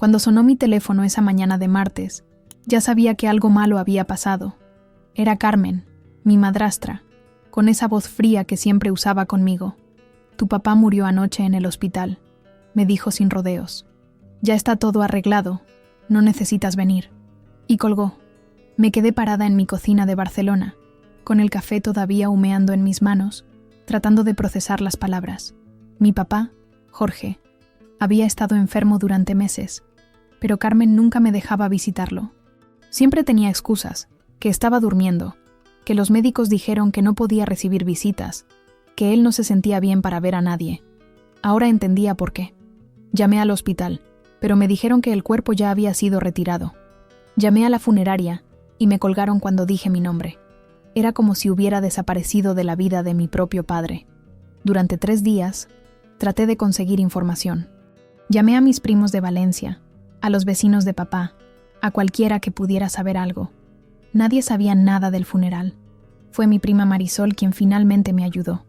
Cuando sonó mi teléfono esa mañana de martes, ya sabía que algo malo había pasado. Era Carmen, mi madrastra, con esa voz fría que siempre usaba conmigo. «Tu papá murió anoche en el hospital», me dijo sin rodeos. «Ya está todo arreglado, no necesitas venir». Y colgó. Me quedé parada en mi cocina de Barcelona, con el café todavía humeando en mis manos, tratando de procesar las palabras. Mi papá, Jorge, había estado enfermo durante meses, pero Carmen nunca me dejaba visitarlo. Siempre tenía excusas, que estaba durmiendo, que los médicos dijeron que no podía recibir visitas, que él no se sentía bien para ver a nadie. Ahora entendía por qué. Llamé al hospital, pero me dijeron que el cuerpo ya había sido retirado. Llamé a la funeraria y me colgaron cuando dije mi nombre. Era como si hubiera desaparecido de la vida de mi propio padre. Durante 3 días, traté de conseguir información. Llamé a mis primos de Valencia, a los vecinos de papá, a cualquiera que pudiera saber algo. Nadie sabía nada del funeral. Fue mi prima Marisol quien finalmente me ayudó.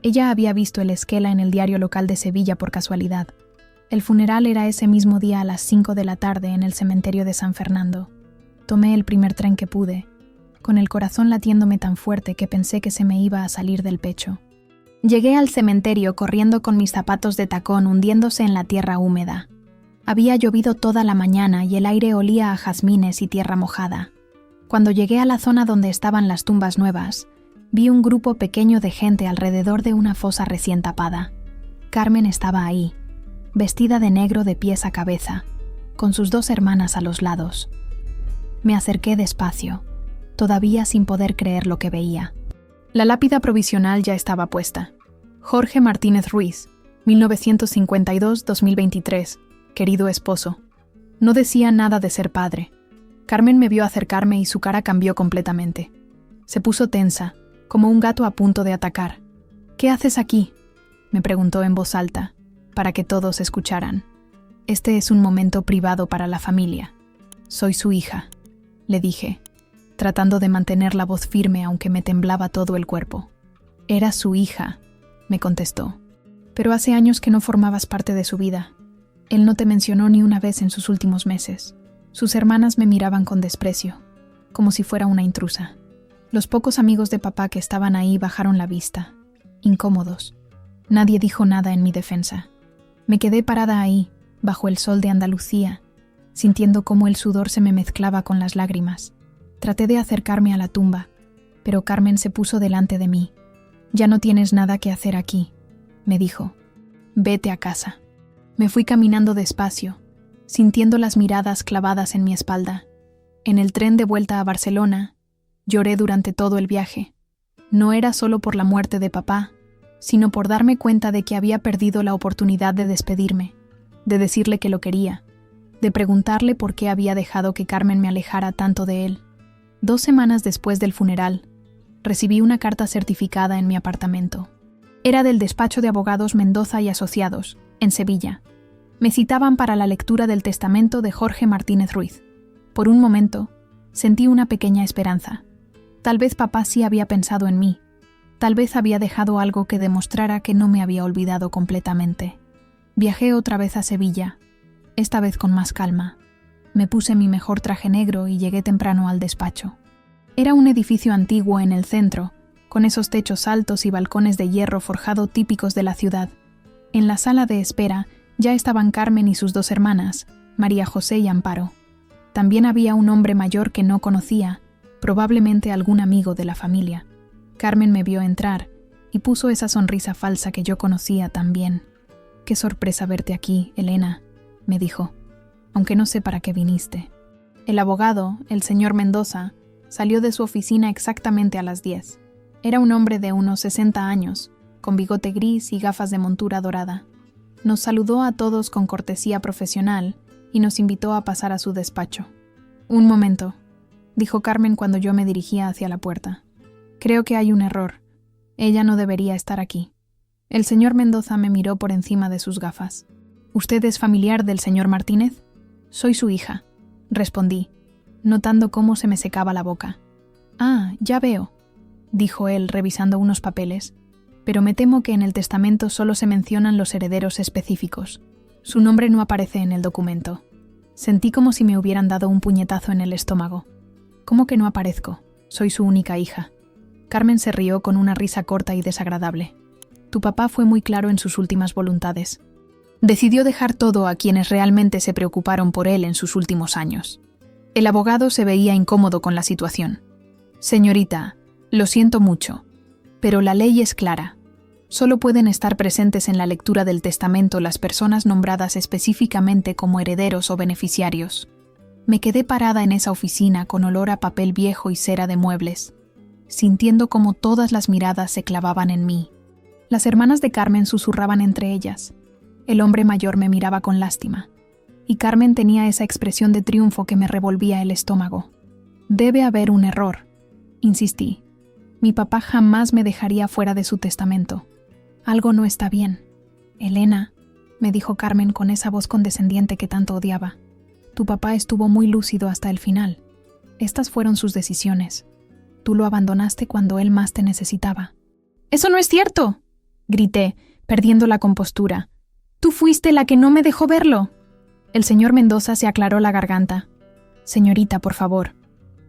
Ella había visto el esquela en el diario local de Sevilla por casualidad. El funeral era ese mismo día a las 5 de la tarde en el cementerio de San Fernando. Tomé el primer tren que pude, con el corazón latiéndome tan fuerte que pensé que se me iba a salir del pecho. Llegué al cementerio corriendo con mis zapatos de tacón hundiéndose en la tierra húmeda. Había llovido toda la mañana y el aire olía a jazmines y tierra mojada. Cuando llegué a la zona donde estaban las tumbas nuevas, vi un grupo pequeño de gente alrededor de una fosa recién tapada. Carmen estaba ahí, vestida de negro de pies a cabeza, con sus 2 hermanas a los lados. Me acerqué despacio, todavía sin poder creer lo que veía. La lápida provisional ya estaba puesta. Jorge Martínez Ruiz, 1952-2023, querido esposo. No decía nada de ser padre. Carmen me vio acercarme y su cara cambió completamente. Se puso tensa, como un gato a punto de atacar. «¿Qué haces aquí?», me preguntó en voz alta, para que todos escucharan. «Este es un momento privado para la familia. Soy su hija», le dije, tratando de mantener la voz firme aunque me temblaba todo el cuerpo. «Era su hija», me contestó. «Pero hace años que no formabas parte de su vida. Él no te mencionó ni una vez en sus últimos meses». Sus hermanas me miraban con desprecio, como si fuera una intrusa. Los pocos amigos de papá que estaban ahí bajaron la vista, incómodos. Nadie dijo nada en mi defensa. Me quedé parada ahí, bajo el sol de Andalucía, sintiendo cómo el sudor se me mezclaba con las lágrimas. Traté de acercarme a la tumba, pero Carmen se puso delante de mí. «Ya no tienes nada que hacer aquí», me dijo. «Vete a casa». Me fui caminando despacio, sintiendo las miradas clavadas en mi espalda. En el tren de vuelta a Barcelona, lloré durante todo el viaje. No era solo por la muerte de papá, sino por darme cuenta de que había perdido la oportunidad de despedirme, de decirle que lo quería, de preguntarle por qué había dejado que Carmen me alejara tanto de él. 2 semanas después del funeral, recibí una carta certificada en mi apartamento. Era del despacho de abogados Mendoza y Asociados, en Sevilla. Me citaban para la lectura del testamento de Jorge Martínez Ruiz. Por un momento, sentí una pequeña esperanza. Tal vez papá sí había pensado en mí. Tal vez había dejado algo que demostrara que no me había olvidado completamente. Viajé otra vez a Sevilla, esta vez con más calma. Me puse mi mejor traje negro y llegué temprano al despacho. Era un edificio antiguo en el centro, con esos techos altos y balcones de hierro forjado típicos de la ciudad. En la sala de espera ya estaban Carmen y sus 2 hermanas, María José y Amparo. También había un hombre mayor que no conocía, probablemente algún amigo de la familia. Carmen me vio entrar y puso esa sonrisa falsa que yo conocía tan bien. «Qué sorpresa verte aquí, Elena», me dijo, «aunque no sé para qué viniste». El abogado, el señor Mendoza, salió de su oficina exactamente a las 10. Era un hombre de unos 60 años, con bigote gris y gafas de montura dorada. Nos saludó a todos con cortesía profesional y nos invitó a pasar a su despacho. «Un momento», dijo Carmen cuando yo me dirigía hacia la puerta. «Creo que hay un error. Ella no debería estar aquí». El señor Mendoza me miró por encima de sus gafas. «¿Usted es familiar del señor Martínez?» «Soy su hija», respondí, notando cómo se me secaba la boca. «Ah, ya veo», dijo él revisando unos papeles, «pero me temo que en el testamento solo se mencionan los herederos específicos. Su nombre no aparece en el documento». Sentí como si me hubieran dado un puñetazo en el estómago. ¿Cómo que no aparezco? Soy su única hija. Carmen se rió con una risa corta y desagradable. Tu papá fue muy claro en sus últimas voluntades. Decidió dejar todo a quienes realmente se preocuparon por él en sus últimos años. El abogado se veía incómodo con la situación. Señorita, lo siento mucho, pero la ley es clara. Solo pueden estar presentes en la lectura del testamento las personas nombradas específicamente como herederos o beneficiarios. Me quedé parada en esa oficina con olor a papel viejo y cera de muebles, sintiendo como todas las miradas se clavaban en mí. Las hermanas de Carmen susurraban entre ellas. El hombre mayor me miraba con lástima, y Carmen tenía esa expresión de triunfo que me revolvía el estómago. Debe haber un error, insistí. Mi papá jamás me dejaría fuera de su testamento. Algo no está bien. Elena, me dijo Carmen con esa voz condescendiente que tanto odiaba. Tu papá estuvo muy lúcido hasta el final. Estas fueron sus decisiones. Tú lo abandonaste cuando él más te necesitaba. ¡Eso no es cierto!, grité, perdiendo la compostura. ¡Tú fuiste la que no me dejó verlo! El señor Mendoza se aclaró la garganta. Señorita, por favor.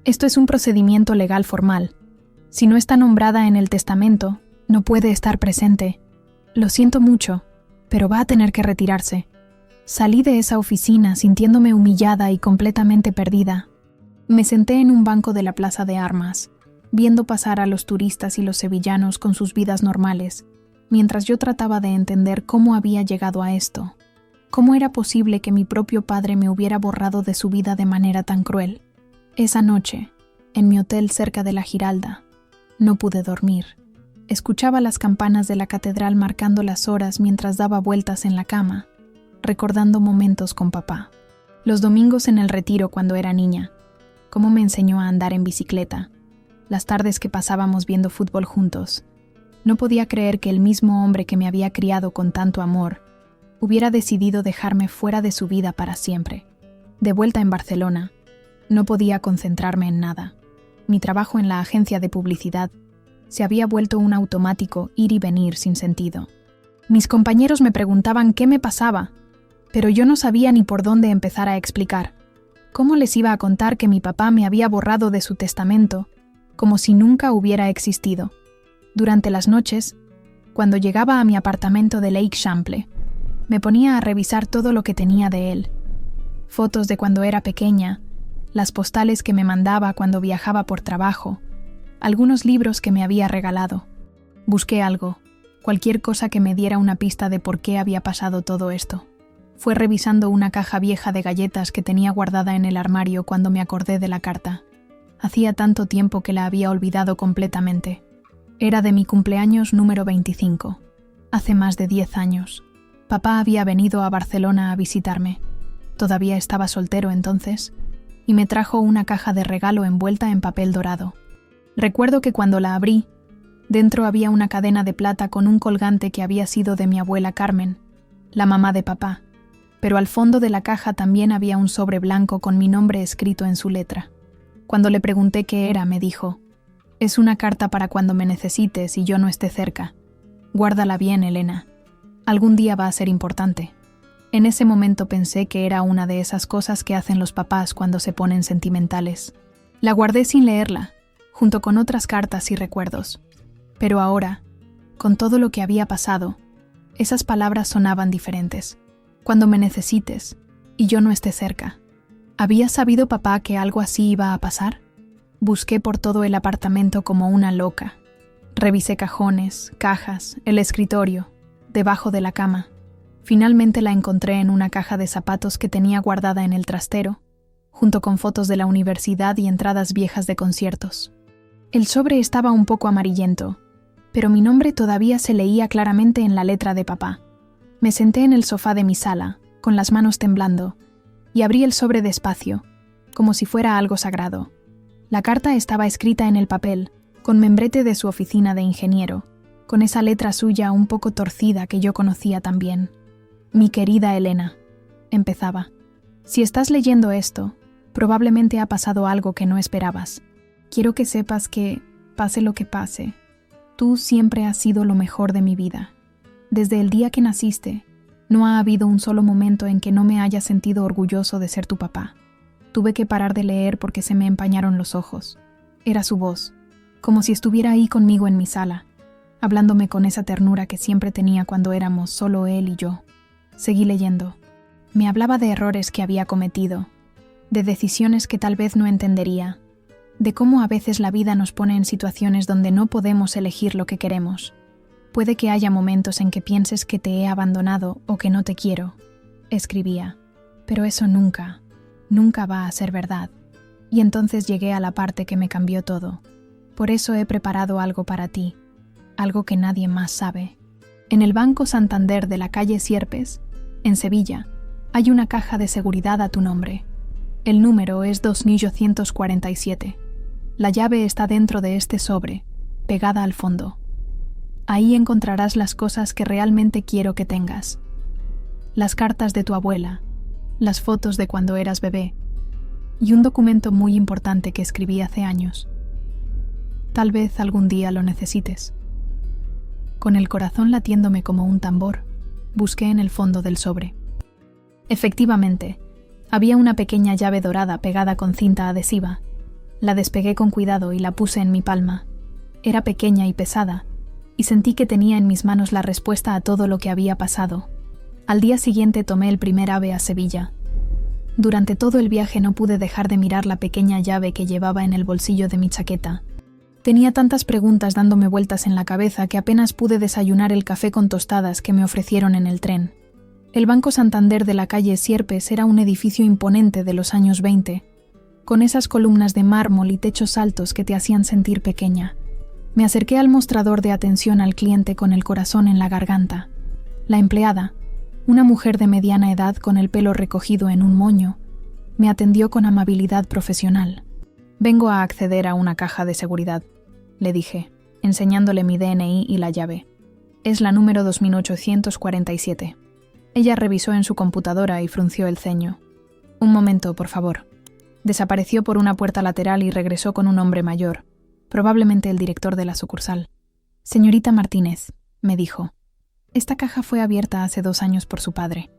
Esto es un procedimiento legal formal. Si no está nombrada en el testamento, no puede estar presente. Lo siento mucho, pero va a tener que retirarse. Salí de esa oficina sintiéndome humillada y completamente perdida. Me senté en un banco de la Plaza de Armas, viendo pasar a los turistas y los sevillanos con sus vidas normales, mientras yo trataba de entender cómo había llegado a esto. ¿Cómo era posible que mi propio padre me hubiera borrado de su vida de manera tan cruel? Esa noche, en mi hotel cerca de la Giralda, no pude dormir. Escuchaba las campanas de la catedral marcando las horas mientras daba vueltas en la cama, recordando momentos con papá. Los domingos en el retiro cuando era niña, cómo me enseñó a andar en bicicleta, las tardes que pasábamos viendo fútbol juntos. No podía creer que el mismo hombre que me había criado con tanto amor hubiera decidido dejarme fuera de su vida para siempre. De vuelta en Barcelona, no podía concentrarme en nada. Mi trabajo en la agencia de publicidad se había vuelto un automático ir y venir sin sentido. Mis compañeros me preguntaban qué me pasaba, pero yo no sabía ni por dónde empezar a explicar. ¿Cómo les iba a contar que mi papá me había borrado de su testamento, como si nunca hubiera existido? Durante las noches, cuando llegaba a mi apartamento de Lake Champlain, me ponía a revisar todo lo que tenía de él. Fotos de cuando era pequeña, las postales que me mandaba cuando viajaba por trabajo, algunos libros que me había regalado. Busqué algo, cualquier cosa que me diera una pista de por qué había pasado todo esto. Fue revisando una caja vieja de galletas que tenía guardada en el armario cuando me acordé de la carta. Hacía tanto tiempo que la había olvidado completamente. Era de mi cumpleaños número 25, hace más de 10 años. Papá había venido a Barcelona a visitarme. Todavía estaba soltero entonces, y me trajo una caja de regalo envuelta en papel dorado. Recuerdo que cuando la abrí, dentro había una cadena de plata con un colgante que había sido de mi abuela Carmen, la mamá de papá, pero al fondo de la caja también había un sobre blanco con mi nombre escrito en su letra. Cuando le pregunté qué era, me dijo: «Es una carta para cuando me necesites y yo no esté cerca. Guárdala bien, Elena. Algún día va a ser importante». En ese momento pensé que era una de esas cosas que hacen los papás cuando se ponen sentimentales. La guardé sin leerla, junto con otras cartas y recuerdos. Pero ahora, con todo lo que había pasado, esas palabras sonaban diferentes. Cuando me necesites y yo no esté cerca. ¿Había sabido papá que algo así iba a pasar? Busqué por todo el apartamento como una loca. Revisé cajones, cajas, el escritorio, debajo de la cama. Finalmente la encontré en una caja de zapatos que tenía guardada en el trastero, junto con fotos de la universidad y entradas viejas de conciertos. El sobre estaba un poco amarillento, pero mi nombre todavía se leía claramente en la letra de papá. Me senté en el sofá de mi sala, con las manos temblando, y abrí el sobre despacio, como si fuera algo sagrado. La carta estaba escrita en el papel, con membrete de su oficina de ingeniero, con esa letra suya un poco torcida que yo conocía también. «Mi querida Elena», empezaba, «si estás leyendo esto, probablemente ha pasado algo que no esperabas. Quiero que sepas que, pase lo que pase, tú siempre has sido lo mejor de mi vida. Desde el día que naciste, No ha habido un solo momento en que no me haya sentido orgulloso de ser tu papá. Tuve que parar de leer porque se me empañaron los ojos. Era su voz, como si estuviera ahí conmigo en mi sala, hablándome con esa ternura que siempre tenía cuando éramos solo él y yo. Seguí leyendo. Me hablaba de errores que había cometido, de decisiones que tal vez no entendería, de cómo a veces la vida nos pone en situaciones donde no podemos elegir lo que queremos. Puede que haya momentos en que pienses que te he abandonado o que no te quiero, escribía, pero eso nunca va a ser verdad. Y entonces llegué a la parte que me cambió todo. Por eso he preparado algo para ti, algo que nadie más sabe. En el Banco Santander de la calle Sierpes, en Sevilla, hay una caja de seguridad a tu nombre. El número es 2847. La llave está dentro de este sobre, pegada al fondo. Ahí encontrarás las cosas que realmente quiero que tengas. Las cartas de tu abuela, las fotos de cuando eras bebé, y un documento muy importante que escribí hace años. Tal vez algún día lo necesites. Con el corazón latiéndome como un tambor, busqué en el fondo del sobre. Efectivamente, había una pequeña llave dorada pegada con cinta adhesiva. La despegué con cuidado y la puse en mi palma. Era pequeña y pesada, y sentí que tenía en mis manos la respuesta a todo lo que había pasado. Al día siguiente tomé el primer AVE a Sevilla. Durante todo el viaje no pude dejar de mirar la pequeña llave que llevaba en el bolsillo de mi chaqueta. Tenía tantas preguntas dándome vueltas en la cabeza que apenas pude desayunar el café con tostadas que me ofrecieron en el tren. El Banco Santander de la calle Sierpes era un edificio imponente de los años 20, con esas columnas de mármol y techos altos que te hacían sentir pequeña. Me acerqué al mostrador de atención al cliente con el corazón en la garganta. La empleada, una mujer de mediana edad con el pelo recogido en un moño, me atendió con amabilidad profesional. «Vengo a acceder a una caja de seguridad», le dije, enseñándole mi DNI y la llave. «Es la número 2847». Ella revisó en su computadora y frunció el ceño. «Un momento, por favor». Desapareció por una puerta lateral y regresó con un hombre mayor, probablemente el director de la sucursal. «Señorita Martínez», me dijo, «esta caja fue abierta hace 2 años por su padre.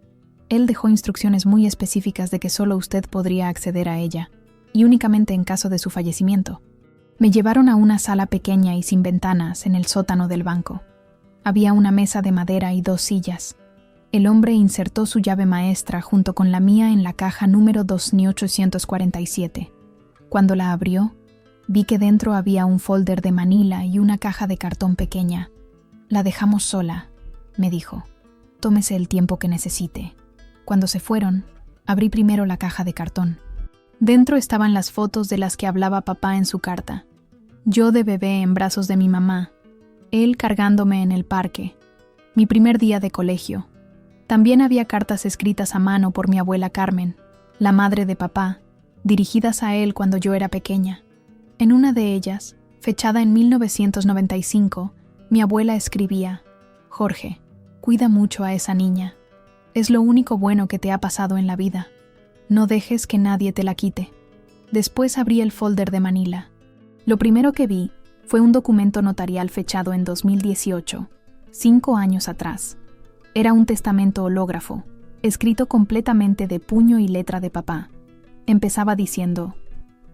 Él dejó instrucciones muy específicas de que solo usted podría acceder a ella, y únicamente en caso de su fallecimiento». Me llevaron a una sala pequeña y sin ventanas en el sótano del banco. Había una mesa de madera y 2 sillas. El hombre insertó su llave maestra junto con la mía en la caja número 2847. Cuando la abrió, vi que dentro había un folder de manila y una caja de cartón pequeña. «La dejamos sola», me dijo. «Tómese el tiempo que necesite». Cuando se fueron, abrí primero la caja de cartón. Dentro estaban las fotos de las que hablaba papá en su carta. Yo de bebé en brazos de mi mamá, él cargándome en el parque, mi primer día de colegio. También había cartas escritas a mano por mi abuela Carmen, la madre de papá, dirigidas a él cuando yo era pequeña. En una de ellas, fechada en 1995, mi abuela escribía: «Jorge, cuida mucho a esa niña. Es lo único bueno que te ha pasado en la vida. No dejes que nadie te la quite». Después abrí el folder de manila. Lo primero que vi fue un documento notarial fechado en 2018, 5 años atrás. Era un testamento hológrafo, escrito completamente de puño y letra de papá. Empezaba diciendo: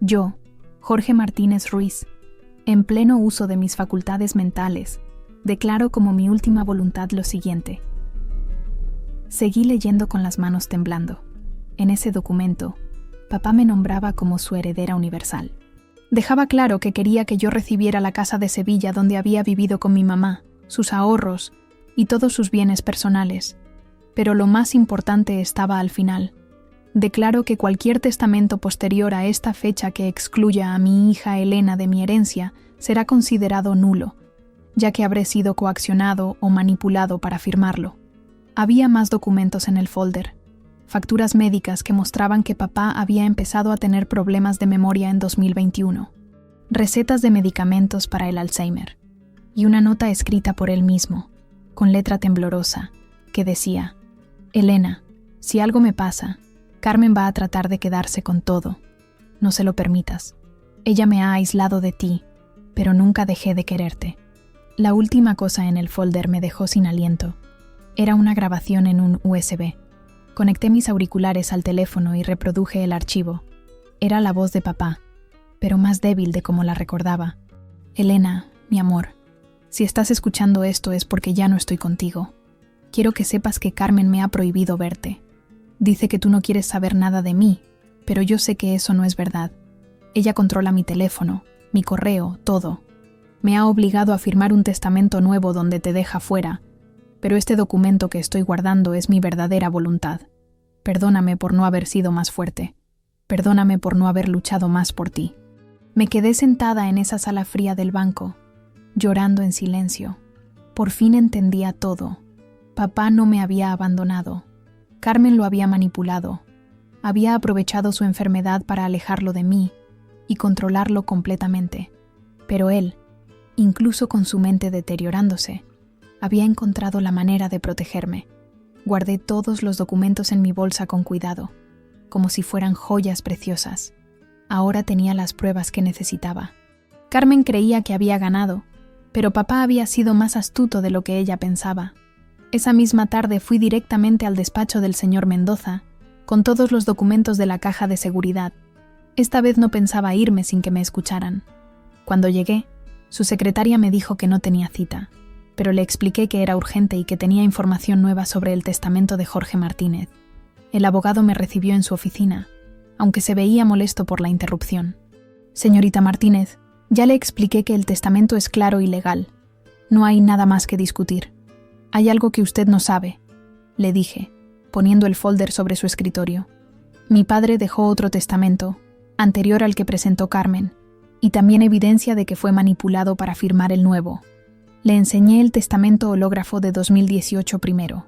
«Yo, Jorge Martínez Ruiz, en pleno uso de mis facultades mentales, declaro como mi última voluntad lo siguiente». Seguí leyendo con las manos temblando. En ese documento, papá me nombraba como su heredera universal. Dejaba claro que quería que yo recibiera la casa de Sevilla donde había vivido con mi mamá, sus ahorros y todos sus bienes personales. Pero lo más importante estaba al final. Declaro que cualquier testamento posterior a esta fecha que excluya a mi hija Elena de mi herencia será considerado nulo, ya que habré sido coaccionado o manipulado para firmarlo. Había más documentos en el folder. Facturas médicas que mostraban que papá había empezado a tener problemas de memoria en 2021, recetas de medicamentos para el Alzheimer, y una nota escrita por él mismo, con letra temblorosa, que decía: «Elena, si algo me pasa, Carmen va a tratar de quedarse con todo. No se lo permitas. Ella me ha aislado de ti, pero nunca dejé de quererte». La última cosa en el folder me dejó sin aliento. Era una grabación en un USB. Conecté mis auriculares al teléfono y reproduje el archivo. Era la voz de papá, pero más débil de como la recordaba. Elena, mi amor, si estás escuchando esto es porque ya no estoy contigo. Quiero que sepas que Carmen me ha prohibido verte. Dice que tú no quieres saber nada de mí, pero yo sé que eso no es verdad. Ella controla mi teléfono, mi correo, todo. Me ha obligado a firmar un testamento nuevo donde te deja fuera, pero este documento que estoy guardando es mi verdadera voluntad. Perdóname por no haber sido más fuerte. Perdóname por no haber luchado más por ti. Me quedé sentada en esa sala fría del banco, llorando en silencio. Por fin entendía todo. Papá no me había abandonado. Carmen lo había manipulado. Había aprovechado su enfermedad para alejarlo de mí y controlarlo completamente. Pero él, incluso con su mente deteriorándose, había encontrado la manera de protegerme. Guardé todos los documentos en mi bolsa con cuidado, como si fueran joyas preciosas. Ahora tenía las pruebas que necesitaba. Carmen creía que había ganado, pero papá había sido más astuto de lo que ella pensaba. Esa misma tarde fui directamente al despacho del señor Mendoza, con todos los documentos de la caja de seguridad. Esta vez no pensaba irme sin que me escucharan. Cuando llegué, su secretaria me dijo que no tenía cita, pero le expliqué que era urgente y que tenía información nueva sobre el testamento de Jorge Martínez. El abogado me recibió en su oficina, aunque se veía molesto por la interrupción. Señorita Martínez, ya le expliqué que el testamento es claro y legal. No hay nada más que discutir. Hay algo que usted no sabe, le dije, poniendo el folder sobre su escritorio. Mi padre dejó otro testamento, anterior al que presentó Carmen, y también evidencia de que fue manipulado para firmar el nuevo. Le enseñé el testamento hológrafo de 2018 primero.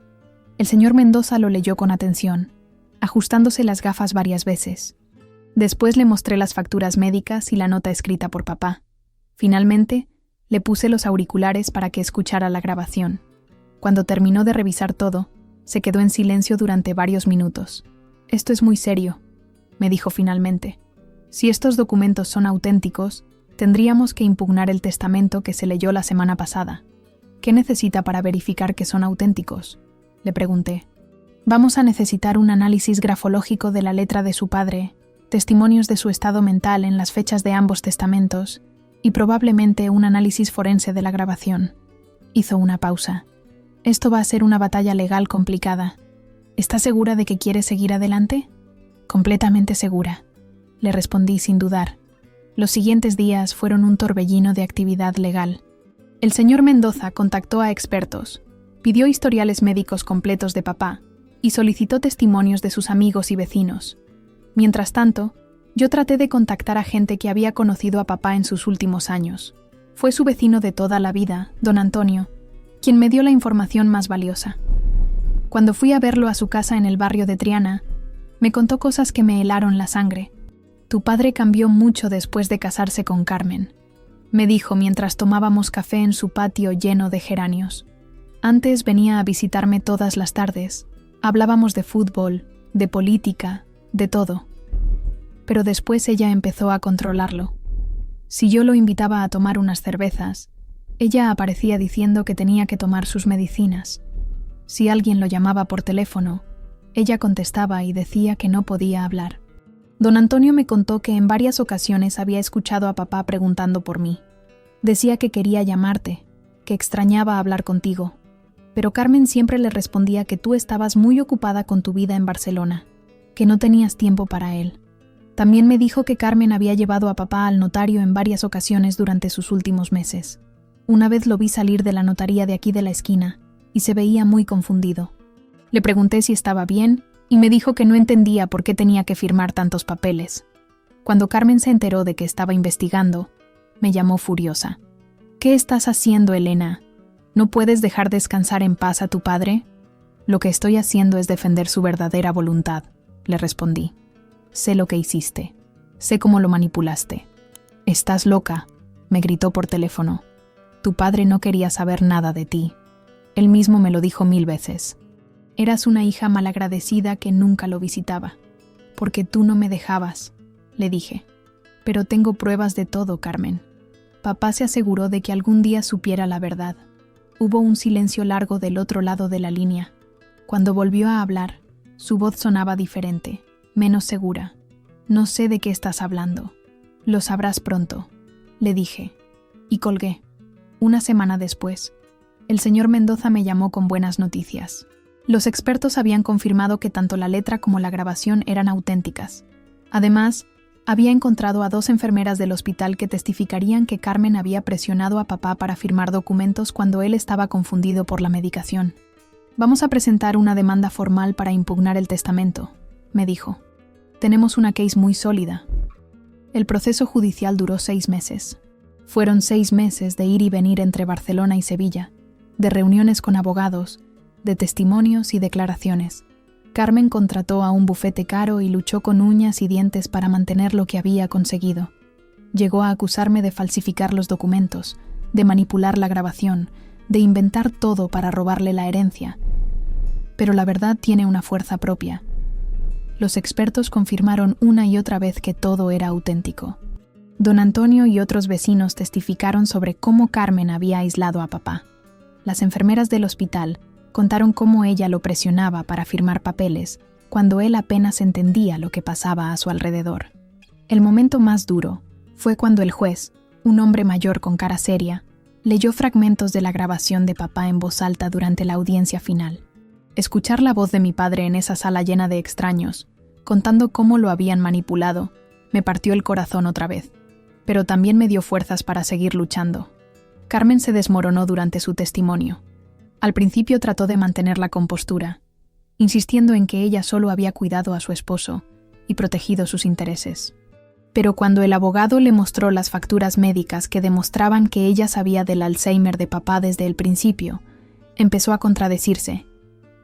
El señor Mendoza lo leyó con atención, ajustándose las gafas varias veces. Después le mostré las facturas médicas y la nota escrita por papá. Finalmente, le puse los auriculares para que escuchara la grabación. Cuando terminó de revisar todo, se quedó en silencio durante varios minutos. «Esto es muy serio», me dijo finalmente. «Si estos documentos son auténticos, tendríamos que impugnar el testamento que se leyó la semana pasada. ¿Qué necesita para verificar que son auténticos?», le pregunté. «Vamos a necesitar un análisis grafológico de la letra de su padre, testimonios de su estado mental en las fechas de ambos testamentos y probablemente un análisis forense de la grabación». Hizo una pausa. «Esto va a ser una batalla legal complicada. ¿Está segura de que quiere seguir adelante?». «Completamente segura», le respondí sin dudar. Los siguientes días fueron un torbellino de actividad legal. El señor Mendoza contactó a expertos, pidió historiales médicos completos de papá y solicitó testimonios de sus amigos y vecinos. Mientras tanto, yo traté de contactar a gente que había conocido a papá en sus últimos años. Fue su vecino de toda la vida, don Antonio, quien me dio la información más valiosa. Cuando fui a verlo a su casa en el barrio de Triana, me contó cosas que me helaron la sangre. «Tu padre cambió mucho después de casarse con Carmen», me dijo mientras tomábamos café en su patio lleno de geranios. «Antes venía a visitarme todas las tardes. Hablábamos de fútbol, de política, de todo. Pero después ella empezó a controlarlo. Si yo lo invitaba a tomar unas cervezas, ella aparecía diciendo que tenía que tomar sus medicinas. Si alguien lo llamaba por teléfono, ella contestaba y decía que no podía hablar. Don Antonio me contó que en varias ocasiones había escuchado a papá preguntando por mí. Decía que quería llamarte, que extrañaba hablar contigo, pero Carmen siempre le respondía que tú estabas muy ocupada con tu vida en Barcelona, que no tenías tiempo para él. También me dijo que Carmen había llevado a papá al notario en varias ocasiones durante sus últimos meses. Una vez lo vi salir de la notaría de aquí de la esquina y se veía muy confundido. Le pregunté si estaba bien y me dijo que no entendía por qué tenía que firmar tantos papeles. Cuando Carmen se enteró de que estaba investigando, me llamó furiosa. «¿Qué estás haciendo, Elena? ¿No puedes dejar descansar en paz a tu padre?». «Lo que estoy haciendo es defender su verdadera voluntad», le respondí. «Sé lo que hiciste. Sé cómo lo manipulaste». «Estás loca», me gritó por teléfono. «Tu padre no quería saber nada de ti. Él mismo me lo dijo 1000 veces. Eras una hija malagradecida que nunca lo visitaba. Porque tú no me dejabas», le dije. «Pero tengo pruebas de todo, Carmen. Papá se aseguró de que algún día supiera la verdad. Hubo un silencio largo del otro lado de la línea. Cuando volvió a hablar, su voz sonaba diferente, menos segura. «No sé de qué estás hablando. Lo sabrás pronto», le dije, y colgué. Una semana después, el señor Mendoza me llamó con buenas noticias. Los expertos habían confirmado que tanto la letra como la grabación eran auténticas. Además, había encontrado a 2 enfermeras del hospital que testificarían que Carmen había presionado a papá para firmar documentos cuando él estaba confundido por la medicación. «Vamos a presentar una demanda formal para impugnar el testamento», me dijo. «Tenemos una case muy sólida». El proceso judicial duró 6 meses. Fueron 6 meses de ir y venir entre Barcelona y Sevilla, de reuniones con abogados, de testimonios y declaraciones. Carmen contrató a un bufete caro y luchó con uñas y dientes para mantener lo que había conseguido. Llegó a acusarme de falsificar los documentos, de manipular la grabación, de inventar todo para robarle la herencia. Pero la verdad tiene una fuerza propia. Los expertos confirmaron una y otra vez que todo era auténtico. Don Antonio y otros vecinos testificaron sobre cómo Carmen había aislado a papá. Las enfermeras del hospital contaron cómo ella lo presionaba para firmar papeles, cuando él apenas entendía lo que pasaba a su alrededor. El momento más duro fue cuando el juez, un hombre mayor con cara seria, leyó fragmentos de la grabación de papá en voz alta durante la audiencia final. Escuchar la voz de mi padre en esa sala llena de extraños, contando cómo lo habían manipulado, me partió el corazón otra vez, pero también me dio fuerzas para seguir luchando. Carmen se desmoronó durante su testimonio. Al principio trató de mantener la compostura, insistiendo en que ella solo había cuidado a su esposo y protegido sus intereses. Pero cuando el abogado le mostró las facturas médicas que demostraban que ella sabía del Alzheimer de papá desde el principio, empezó a contradecirse.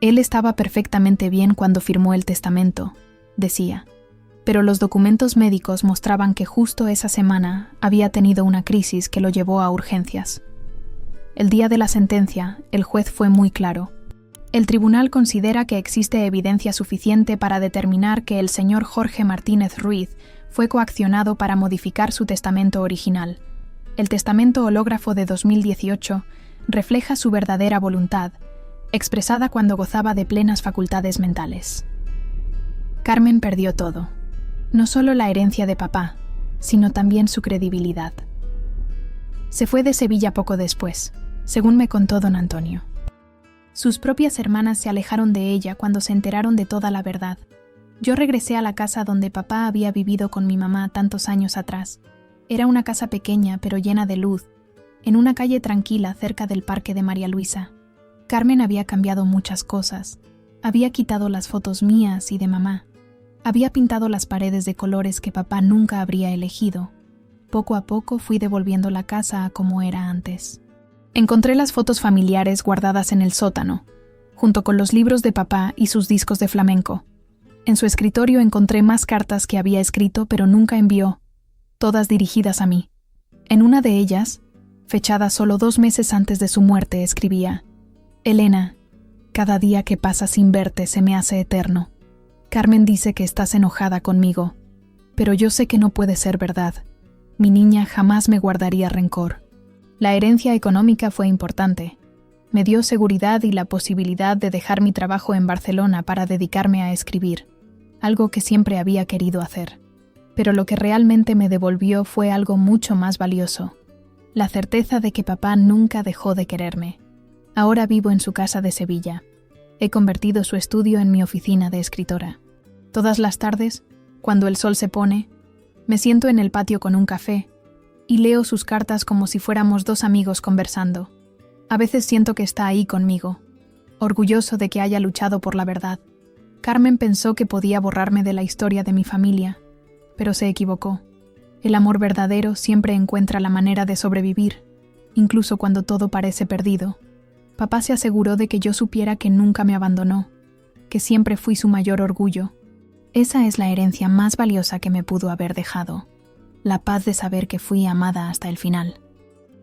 Él estaba perfectamente bien cuando firmó el testamento, decía, pero los documentos médicos mostraban que justo esa semana había tenido una crisis que lo llevó a urgencias. El día de la sentencia, el juez fue muy claro. El tribunal considera que existe evidencia suficiente para determinar que el señor Jorge Martínez Ruiz fue coaccionado para modificar su testamento original. El testamento hológrafo de 2018 refleja su verdadera voluntad, expresada cuando gozaba de plenas facultades mentales. Carmen perdió todo. No solo la herencia de papá, sino también su credibilidad. Se fue de Sevilla poco después, según me contó don Antonio. Sus propias hermanas se alejaron de ella cuando se enteraron de toda la verdad. Yo regresé a la casa donde papá había vivido con mi mamá tantos años atrás. Era una casa pequeña pero llena de luz, en una calle tranquila cerca del parque de María Luisa. Carmen había cambiado muchas cosas. Había quitado las fotos mías y de mamá. Había pintado las paredes de colores que papá nunca habría elegido. Poco a poco fui devolviendo la casa a como era antes. Encontré las fotos familiares guardadas en el sótano, junto con los libros de papá y sus discos de flamenco. En su escritorio encontré más cartas que había escrito pero nunca envió, todas dirigidas a mí. En una de ellas, fechada solo 2 meses antes de su muerte, escribía: «Elena, cada día que pasa sin verte se me hace eterno. Carmen dice que estás enojada conmigo, pero yo sé que no puede ser verdad. Mi niña jamás me guardaría rencor». La herencia económica fue importante. Me dio seguridad y la posibilidad de dejar mi trabajo en Barcelona para dedicarme a escribir, algo que siempre había querido hacer. Pero lo que realmente me devolvió fue algo mucho más valioso: la certeza de que papá nunca dejó de quererme. Ahora vivo en su casa de Sevilla. He convertido su estudio en mi oficina de escritora. Todas las tardes, cuando el sol se pone, me siento en el patio con un café y leo sus cartas como si fuéramos 2 amigos conversando. A veces siento que está ahí conmigo, orgulloso de que haya luchado por la verdad. Carmen pensó que podía borrarme de la historia de mi familia, pero se equivocó. El amor verdadero siempre encuentra la manera de sobrevivir, incluso cuando todo parece perdido. Papá se aseguró de que yo supiera que nunca me abandonó, que siempre fui su mayor orgullo. Esa es la herencia más valiosa que me pudo haber dejado. La paz de saber que fui amada hasta el final.